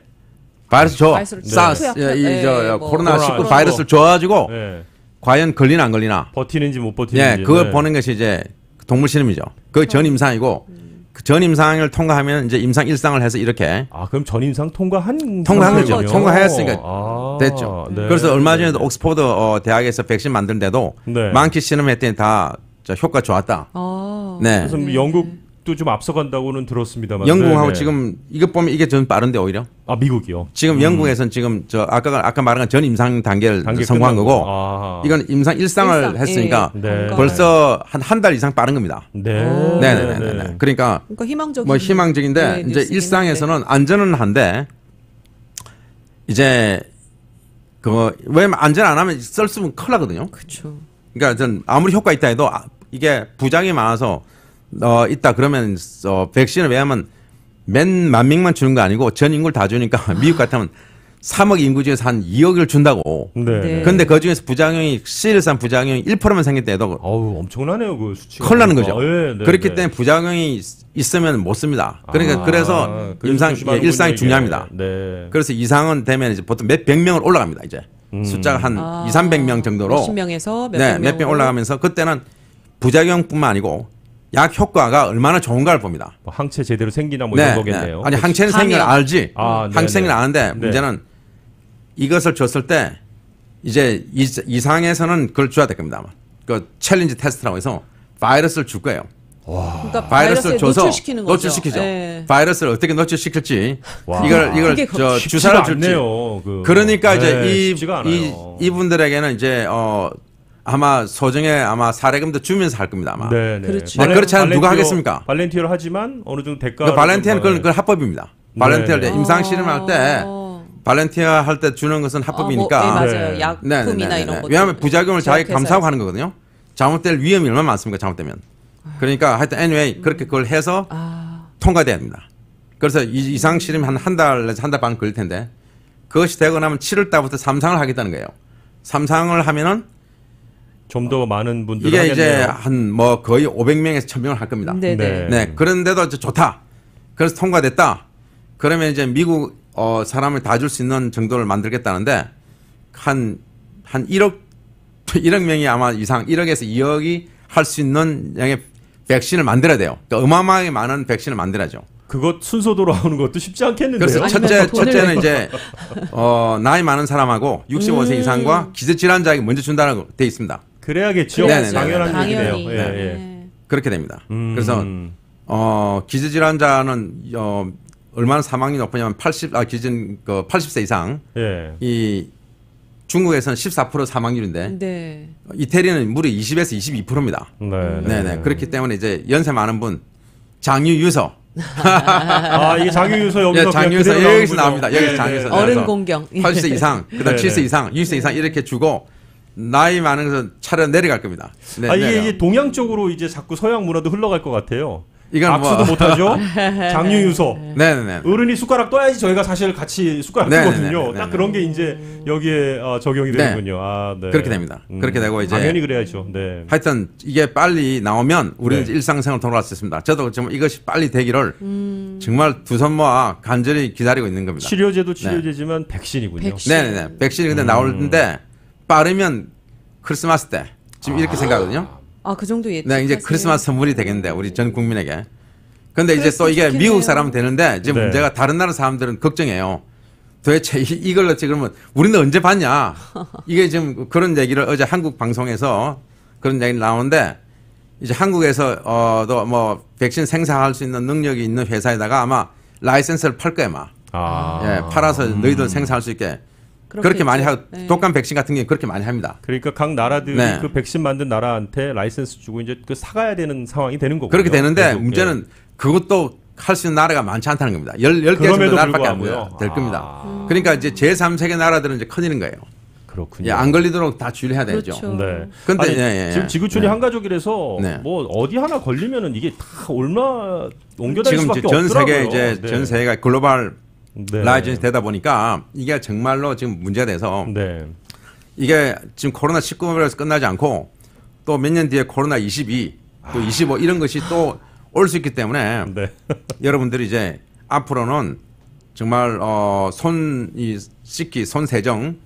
바이러스 줘. 바이러스를 사스 투약해- 뭐 코로나19 코로나. 바이러스를 줘가지고 네. 과연 걸리나 안 걸리나. 버티는지 못 버티는지. 예, 그걸 네. 보는 것이 이제 동물 실험이죠. 그 전 임상이고 그 전 임상을 통과하면 이제 임상 1상을 해서 이렇게 아, 그럼 전임상 통과한 통과한 거죠. 거군요. 통과했으니까 아, 됐죠. 네. 그래서 얼마 전에도 옥스퍼드 대학에서 백신 만드는데도 네. 만키 실험했더니 다 효과 좋았다. 아. 네. 그래서 뭐 영국도 좀 앞서간다고는 들었습니다만. 영국하고 네네. 지금 이것 보면 이게 좀 빠른데 오히려 아, 미국이요. 지금 영국에서는 지금 아까 말한 전 임상 단계를 단계 성공한 끝나고. 거고 아. 이건 임상 1상을 일상, 했으니까 네. 건강을. 벌써 한 달 이상 빠른 겁니다. 네. 오. 네네네. 그러니까 그러니까 희망적인 뭐 희망적인데 네, 이제 뉴스긴 일상에서는 안전은 한데 이제 왜 안전 안 하면 쓸 수 있으면 큰일 나거든요. 그렇죠. 그러니까 전 아무리 효과 있다 해도 이게 부작용이 많아서 있다 그러면 백신을 왜냐하면 만 명만 주는 거 아니고 전 인구를 다 주니까 미국 같으면 3억 인구 중에서 한 2억을 준다고. 네. 네. 근데 그 중에서 부작용이 시리얼한 부작용이 1%만 생겼다 해도 어우, 엄청나네요, 그 수치가. 큰일 나는 거죠. 네, 네, 그렇기 네. 때문에 부작용이 있으면 못 씁니다. 그러니까 아, 그래서 그래서 임상 조심하는군요, 일상이 이게. 중요합니다. 네. 그래서 이상은 되면 이제 보통 몇 백 명을 올라갑니다. 이제 숫자가 한 2, 300명 정도로 몇십 명에서 네, 몇 명 올라가면서 그때는 부작용뿐만 아니고 약 효과가 얼마나 좋은가를 봅니다. 뭐 항체 제대로 생기나 뭐 이런 거겠네요. 아니 항체는 감염. 생긴 걸 알지. 아, 네네. 항체는 아는데 네. 문제는 이것을 줬을 때 이제 이상에서는 그걸 줘야 될 겁니다. 아마. 그 챌린지 테스트라고 해서 바이러스를 줄 거예요. 그러니까 바이러스를 줘서 노출시키는 거죠. 노출시키죠. 네. 바이러스를 어떻게 노출시킬지 와. 이걸 그게 저 쉽지가 주사를 줄지. 않네요, 그러니까 네, 이제 쉽지가 않아요. 이분들에게는 이제 아마 소정의 아마 사례금도 주면서 할 겁니다. 아마. 네, 네. 그렇죠. 네, 그렇지 않으면 누가 하겠습니까? 발렌티어를 하지만 어느 정도 대가. 그 발렌티아는 그건 합법입니다. 발렌티아 네. 임상 실험할 때 발렌티아 할 때 주는 것은 합법이니까. 네, 맞아요. 네. 약품이나 네네네. 이런 것. 왜냐하면 부작용을 자기 감사하고 하는 거거든요. 잘못될 위험이 얼마나 많습니까? 잘못되면. 그러니까 하여튼 anyway 그렇게 그걸 해서 통과돼야 됩니다. 그래서 이상 실험이 한 달에서 한 달 반 걸릴 텐데 그것이 되고 나면 7월 달부터 3상을 하겠다는 거예요. 3상을 하면은 좀 더 많은 분들이 이게 이제 하겠네요. 한 뭐 거의 500명에서 1000명을 할 겁니다. 네네. 네. 네, 그런데도 이제 좋다. 그래서 통과됐다. 그러면 이제 미국 사람을 다 줄 수 있는 정도를 만들겠다는데 한 1억 명이 아마 이상 1억에서 2억이 할 수 있는 양의 백신을 만들어야 돼요. 그러니까 어마어마하게 많은 백신을 만들어야죠. 그것 순서대로 하는 것도 쉽지 않겠는데요. 그래서 아니면 더 돈을 첫째는 내고. 이제 나이 많은 사람하고 65세 이상과 기저질환자에게 먼저 준다고 돼 있습니다. 그래야겠죠. 네네네. 당연한 당연히. 얘기네요. 예, 예. 네. 그렇게 됩니다. 그래서 기저질환자는 얼마나 사망이 높으냐면 80세 이상. 예. 이 중국에서는 14% 사망률인데 네. 이태리는 무려 20에서 22%입니다. 네. 네네. 그렇기 때문에 이제 연세 많은 분 장유유서. 아, 이게 장유유서 여기서 예, 장유유서 여기서 나옵니다. 여기서 장유유서. 어른 공경. 80세 이상, 그다음 네네. 7세 이상, 60세 이상 이렇게 주고 나이 많은 것은 차려 내려갈 겁니다. 네, 아, 이게, 내려가요. 이게 동양 쪽으로 이제 자꾸 서양 문화도 흘러갈 것 같아요. 이건 악수도 뭐- 못하죠. 장유유서. 네네네. 어른이 숟가락 떠야지 저희가 사실 같이 숟가락 네네네. 뜨거든요. 네네네. 딱 그런 게 이제 여기에 적용이 네. 되는군요. 아, 네. 그렇게 됩니다. 그렇게 되고 이제 당연히 그래야죠. 네. 하여튼 이게 빨리 나오면 우리는 네. 이제 일상생활 돌아갈 수 있습니다. 저도 지금 이것이 빨리 되기를 정말 두 손 모아 간절히 기다리고 있는 겁니다. 치료제도 치료제지만 백신이군요. 백신. 네네네. 백신이 근데 나오는데 빠르면 크리스마스 때 지금 이렇게 생각하거든요. 아, 그 정도 예측. 네, 이제 크리스마스 선물이 되겠는데 우리 전 국민에게. 근데 이제 또 이게 좋겠네요. 미국 사람은 되는데 지금 네. 문제가 다른 나라 사람들은 걱정해요. 도대체 이걸로 지금 우리는 언제 봤냐? 이게 지금 그런 얘기를 어제 한국 방송에서 그런 얘기 나오는데 이제 한국에서 또 뭐 백신 생산할 수 있는 능력이 있는 회사에다가 아마 라이센스를 팔 거예요, 아마. 아. 예, 팔아서 너희들 생산할 수 있게 그렇게 많이 하고 네. 독감 백신 같은 게 그렇게 많이 합니다. 그러니까 각 나라들이 네. 그 백신 만든 나라한테 라이센스 주고 이제 그 사가야 되는 상황이 되는 거고요. 그렇게 되는데 계속, 문제는 그것도 할 수 있는 나라가 많지 않다는 겁니다. 10개 정도 그럼에도 나라밖에 안 불구하고요. 될 겁니다. 아. 그러니까 이제 제3세계 나라들은 이제 큰일인 거예요. 그렇군요. 예, 안 걸리도록 다 주의해야 되죠. 그렇죠. 네. 근데 아니, 예, 예. 지금 지구촌이 네. 한가족이라서 네. 뭐 어디 하나 걸리면은 이게 다 얼마 옮겨다닐 지금 수밖에 이제 전 없더라고요. 세계 이제 네. 전 세계가 글로벌 네. 라이전이 되다 보니까 이게 정말로 지금 문제가 돼서 네. 이게 지금 코로나 19에서 끝나지 않고 또 몇 년 뒤에 코로나 22, 또 25 이런 것이 또 올 수 있기 때문에 네. 여러분들이 이제 앞으로는 정말 손이 씻기, 손 세정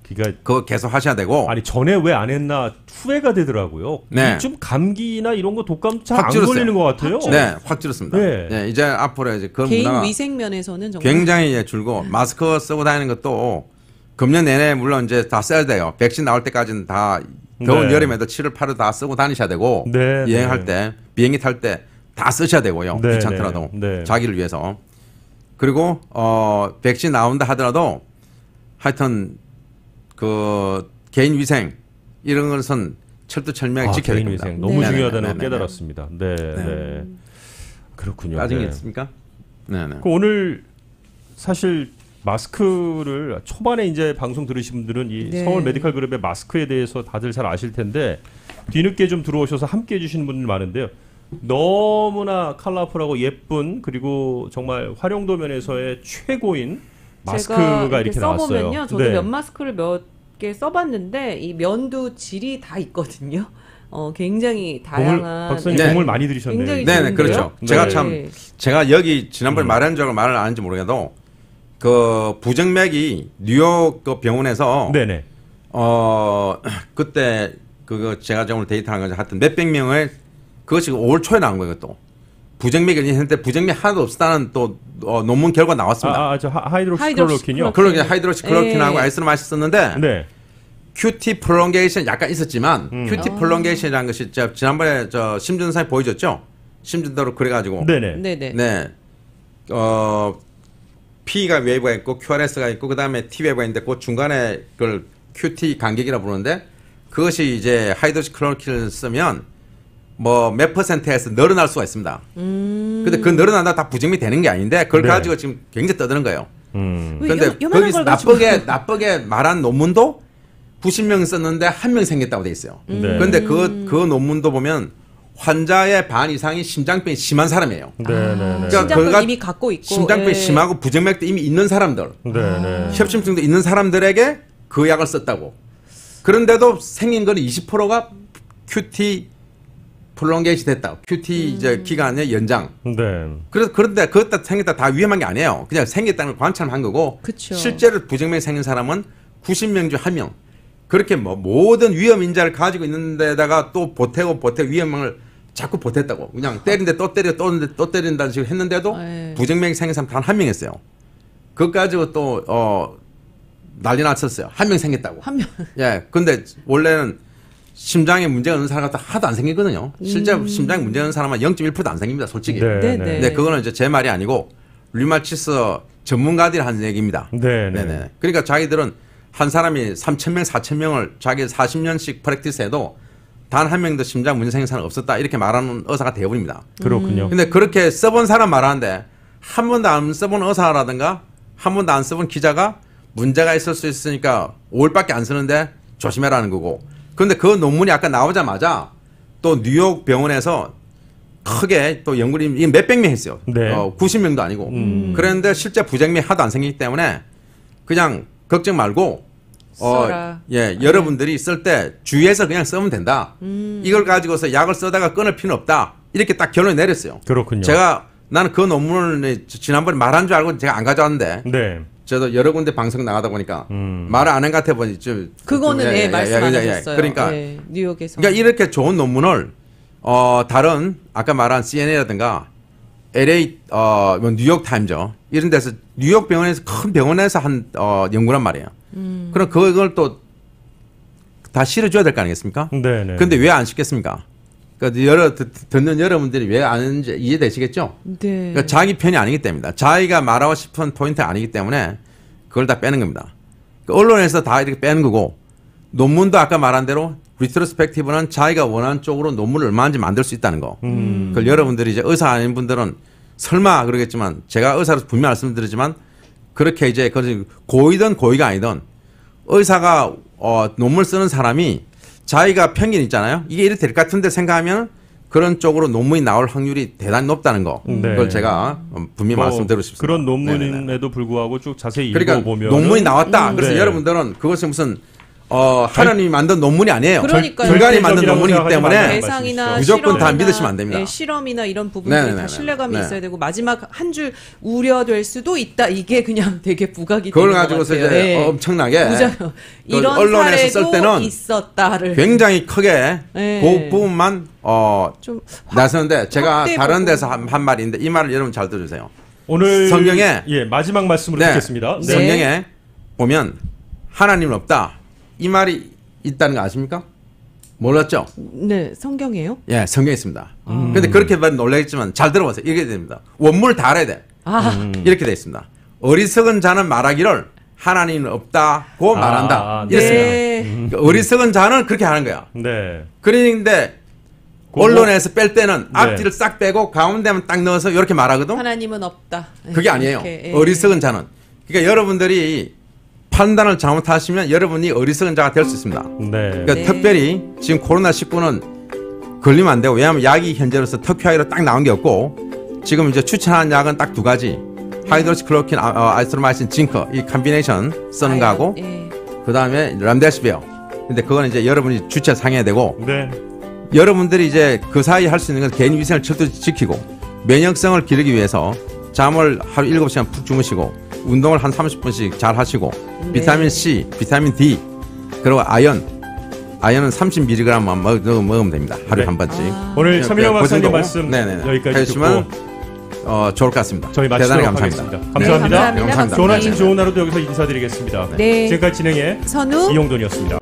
그러니까 그거 계속 하셔야 되고 아니 전에 왜 안 했나 후회가 되더라고요. 네. 좀 감기나 이런 거 독감 잘 확 안 줄었어요. 걸리는 것 같아요. 네, 확 줄었습니다. 네. 네, 이제 앞으로 이제 그 개인 문화가 위생 면에서는 정말 굉장히 이제 줄고 마스크 쓰고 다니는 것도 금년 내내 물론 이제 다 써야 돼요. 백신 나올 때까지는 다 더운 네. 여름에도 7월, 8월 다 쓰고 다니셔야 되고 네, 여행할 때 비행기 탈 때 다 쓰셔야 되고요. 네, 귀찮더라도 네. 자기를 위해서. 그리고 백신 나온다 하더라도 하여튼 그 개인 위생 이런 것은 철두철미하게 지켜야 개인 됩니다. 위생 너무 네. 중요하다는 걸 네. 깨달았습니다. 네, 네. 그렇군요. 나중에 네. 있습니까? 네, 네. 그 오늘 사실 마스크를 초반에 이제 방송 들으신 분들은 이 네. 서울 메디컬 그룹의 마스크에 대해서 다들 잘 아실 텐데 뒤늦게 좀 들어오셔서 함께 해주시는 분들 많은데요. 너무나 컬러풀하고 예쁜 그리고 정말 활용도 면에서의 최고인 마스크가 제가 이렇게 나왔어요. 써보면요, 저도 네. 면 마스크를 몇 개 써봤는데 이 면도 질이 다 있거든요. 굉장히 다양한. 박사님 네. 공을 많이 들이셨네요. 굉장히 네, 네, 좋은데요? 그렇죠. 네. 제가 네. 참 제가 여기 지난번에 말한 적을 말을 안 했는지 모르겠도 그 부정맥이 뉴욕 그 병원에서 네네. 그때 그거 제가 좀 오늘 데이터한 거죠. 하여튼 몇백 명을 그것이 5월 초에 나온 거예요. 또 부정맥이 했는데 부정맥 하나도 없다는 또 논문 결과 나왔습니다. 저 하이드록시클로로킨요. 그러게 하이드로시클로로킨하고 네. 아이스를 마셨었는데 네. QT 프롤롱게이션 약간 있었지만 QT 아. 프롤롱게이션이라는 것이 지난번에 저 심준사에 보여줬죠. 심준도로 그래가지고 네네. 네네. 네. P가 웨이브가 있고 QRS가 있고 그다음에 T 웨이브가 있는데 그 중간에 그걸 QT 간격이라 부르는데 그것이 이제 하이드로시클로로킨을 쓰면 뭐 몇 %에서 늘어날 수가 있습니다. 근데 그 늘어난다 다 부정이 되는 게 아닌데 그걸 네. 가지고 지금 굉장히 떠드는 거예요. 왜 근데 요만한 거기서 걸 가지고 나쁘게 말한 논문도 90명 썼는데 1명 생겼다고 돼 있어요. 네. 그런데 그 논문도 보면 환자의 반 이상이 심장병이 심한 사람이에요. 네네네. 그러니까 심장병 그가 이미 갖고 있고 심장병이 예. 심하고 부정맥도 이미 있는 사람들, 네네. 협심증도 있는 사람들에게 그 약을 썼다고. 그런데도 생긴 거는 20%가 QT 프롤롱게이션 됐다. QT 이제 기간의 연장. 네. 그런데 그것도 생겼다 다 위험한 게 아니에요. 그냥 생겼다는 걸 관찰만 한 거고. 그쵸. 실제로 부정맥이 생긴 사람은 90명 중 1명. 그렇게 뭐 모든 위험 인자를 가지고 있는 데다가 또 보태고 위험을 자꾸 보탰다고. 그냥 때린데 또 때려 또 때린다는 식으로 했는데도 네. 부정맥이 생긴 사람 단 1명 했어요. 그것 가지고 또 난리 났었어요. 1명 생겼다고. 한 명. 예. 근데 원래는 심장에 문제가 있는 사람 같은 하나도 안 생기거든요. 실제 심장에 문제가 있는 사람은 0.1%도 안 생깁니다. 솔직히. 네, 네, 네. 네. 근데 그거는 이제 제 말이 아니고 류마티스 전문가들이 한 얘기입니다. 네, 네. 네네. 그러니까 자기들은 한 사람이 3,000명, 4,000명을 자기 40년씩 프랙티스해도 단 한 명도 심장 문제 생긴 사람 없었다 이렇게 말하는 의사가 대부분입니다. 그렇군요. 근데 그렇게 써본 사람 말하는데 한 번도 안 써본 의사라든가 한 번도 안 써본 기자가 문제가 있을 수 있으니까 5일밖에 안 쓰는데 조심해라는 거고. 그런데 그 논문이 아까 나오자마자 또 뉴욕 병원에서 크게 또 연구를 몇백 명 했어요. 네. 90명도 아니고. 그런데 실제 부작용이 하나도 안 생기기 때문에 그냥 걱정 말고 써라. 여러분들이 쓸 때 주의해서 그냥 쓰면 된다. 이걸 가지고서 약을 쓰다가 끊을 필요는 없다. 이렇게 딱 결론을 내렸어요. 그렇군요. 나는 그 논문을 지난번에 말한 줄 알고 제가 안 가져왔는데 네. 저도 여러 군데 방송 나가다 보니까 말을 안 한 것 같아 보니 좀 그거는 말씀 안 하셨어요. 그러니까 네, 뉴욕에서. 그러니까 이렇게 좋은 논문을 다른 아까 말한 CNN이라든가 LA 뭐 뉴욕 타임죠. 이런 데서 뉴욕 병원에서 큰 병원에서 한 연구란 말이에요. 그럼 그걸 또 다 실어줘야 될 거 아니겠습니까? 네, 네. 근데 왜 안 시켰습니까? 그러니까 듣는 여러분들이 왜 안 하는지 이해되시겠죠? 네. 그러니까 자기 편이 아니기 때문이다. 자기가 말하고 싶은 포인트가 아니기 때문에 그걸 다 빼는 겁니다. 그 언론에서 다 이렇게 빼는 거고 논문도 아까 말한 대로 리트로스펙티브는 자기가 원하는 쪽으로 논문을 얼마든지 만들 수 있다는 거. 그걸 여러분들이 이제 의사 아닌 분들은 설마 그러겠지만 제가 의사로서 분명히 말씀드리지만 그렇게 이제 고의든 고의가 아니든 의사가 논문 쓰는 사람이 자기가 편견 있잖아요. 이게 이렇게 될 것 같은데 생각하면 그런 쪽으로 논문이 나올 확률이 대단히 높다는 거. 네. 그걸 제가 분명히 말씀드리고 싶습니다. 그런 논문임에도 네네네. 불구하고 쭉 자세히 그러니까 읽어보면 논문이 나왔다. 그래서 네. 여러분들은 그것이 무슨 하나님이 만든 논문이 아니에요. 그러니까요. 불가능이 만든 절대적이라고 논문이기 생각하지 때문에 말아요. 대상이나 무조건 다 실험이나, 믿으시면 안 됩니다. 실험이나 이런 부분들이 네네네네. 다 신뢰감이 네. 있어야 되고 마지막 한 줄 우려될 수도 있다. 이게 그냥 되게 부각이 그걸 되는 것 가지고서 같아요. 이제 네. 엄청나게 이런 언론에서 쓸 사례도 때는 있었다를 굉장히 크게 네. 그 부분만 좀 나서는데 제가 확대 다른 보고. 데서 한 말인데 이 말을 여러분 잘 들으세요. 오늘 성경에 마지막 말씀으로 네. 듣겠습니다. 네. 성경에 보면 하나님은 없다. 이 말이 있다는 거 아십니까? 몰랐죠? 네, 성경이에요? 예, 성경에 있습니다. 근데 그렇게 말 놀라겠지만 잘 들어보세요. 이렇게 됩니다. 원문을 다 알아야 돼. 이렇게 돼 있습니다. 어리석은 자는 말하기를 하나님은 없다고 말한다. 이랬습니다. 네. 그러니까 어리석은 자는 그렇게 하는 거야. 네. 그런데 언론에서 뺄 때는 네. 앞뒤를 싹 빼고 가운데만 딱 넣어서 이렇게 말하거든. 하나님은 없다. 그게 아니에요. 이렇게, 예. 어리석은 자는. 그러니까 여러분들이 판단을 잘못하시면 여러분이 어리석은 자가 될 수 있습니다. 네. 그러니까 네. 특별히 지금 코로나19는 걸리면 안 되고 왜냐하면 약이 현재로서 특효약으로 딱 나온 게 없고 지금 이제 추천하는 약은 딱 두 가지 하이드로시클로킨, 아이스트로마이신, 징크 이 컴비네이션 쓰는 거하고 예. 그 다음에 람데시비어. 근데 그거는 이제 여러분이 주체 상해야 되고 네. 여러분들이 이제 그 사이 할 수 있는 건 개인 위생을 철저히 지키고 면역성을 기르기 위해서 잠을 하루 7시간 푹 주무시고 운동을 한 30분씩 잘 하시고 비타민 C, 비타민 D 그리고 아연은 30mg만 먹으면 됩니다. 하루에 네. 한 번씩. 오늘 그 차민영 박사님 정도? 말씀 네네네. 여기까지 해주시면 듣고 좋을 것 같습니다. 저희 대단히 마치도록 감사합니다. 하겠습니다. 네. 감사합니다. 감사합니다. 감사합니다. 좋은 아침 좋은 하루도 여기서 인사드리겠습니다. 네. 지금까지 진행해 선우 이용돈이었습니다.